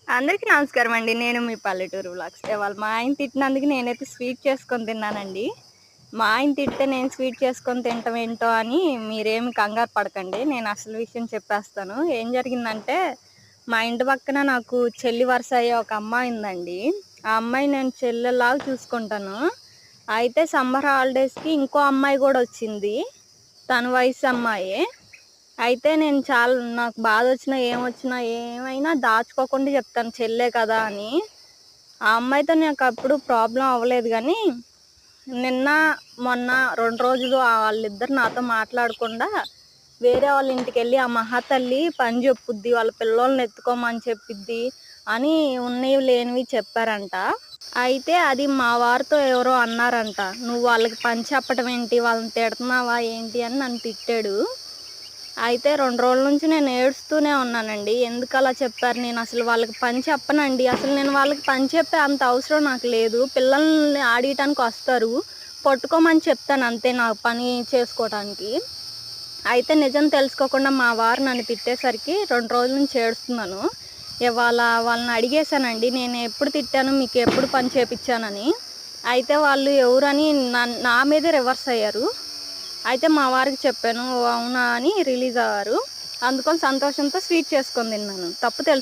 అందరికీ నమస్కారం అండి. నేను మీ పల్లెటూరు వ్లాగ్స్. ఇవాళ మా ఆయన తిట్టినందుకు నేనైతే స్వీట్ చేసుకొని తిన్నానండి. మా ఆయన తిడితే నేను స్వీట్ చేసుకొని తినటం ఏంటో అని మీరేమి కంగారు పడకండి. నేను అసలు విషయం చెప్పేస్తాను. ఏం జరిగిందంటే మా ఇంటి పక్కన నాకు చెల్లి వరుస అయ్యే ఒక అమ్మాయి ఉందండి. ఆ అమ్మాయి నేను చెల్లెలాగా చూసుకుంటాను. అయితే సమ్మర్ హాలిడేస్‌కి ఇంకో అమ్మాయి కూడా వచ్చింది. తన వయసు అమ్మాయే. అయితే నేను నాకు బాధొచ్చినా, ఏమొచ్చినా, ఏమైనా దాచుకోకుండా చెప్తాను చెల్లే కదా అని. ఆ అమ్మాయితో నాకప్పుడు ప్రాబ్లమ్ అవ్వలేదు గానీ, నిన్న, మొన్న 2 రోజులు వాళ్ళిద్దరు నాతో మాట్లాడకుండా వేరే వాళ్ళ ఇంటికెళ్ళి ఆ మహాతల్లి పని చెప్పుద్ది, వాళ్ళ పిల్లోల్ని ఎత్తుకోమని చెప్పిద్ది అని ఉన్నయి లేనివి చెప్పారంట. అయితే అది మా వారితో ఎవరో అన్నారంట. "నువ్వు వాళ్ళకి పని చెప్పటం ఏంటి? వాళ్ళని తిడతన్నావా ఏంటి?" అని నన్ను తిట్టాడు. అయితే 2 రోజుల నుంచి నేను ఏడుస్తూనే ఉన్నానండి. ఎందుకలా చెప్పారు? నేనసలు వాళ్ళకి పని చెప్పనండి. అసలు నేను వాళ్ళకి పని చెప్పే అంత అవసరం నాకు లేదు. పిల్లల్ని ఆడియటానికొస్తారు. పట్టుకోమని చెప్తాను అంతే నా పని చేసుకోటానికి. అయితే నిజం తెలుసుకోకుండా మా వారు నన్ను తిట్టేసరికి 2 రోజుల నుంచి ఏడుస్తున్నాను. ఇవాళ వాళ్ళని అడిగేశానండి. నేను ఎప్పుడు తిట్టాను, మీకు ఎప్పుడు పని చేపిచ్చానని. అయితే వాళ్ళు ఎవరని నా మీదే రివర్స్ అయ్యారు. అయితే మా వారికి చెప్పాను. "ఓ అవునా" అని రిలీజ్ అయ్యారు. అందుకని సంతోషంతో స్వీట్ చేసుకొని తిన్నాను. తప్పు తెలుసు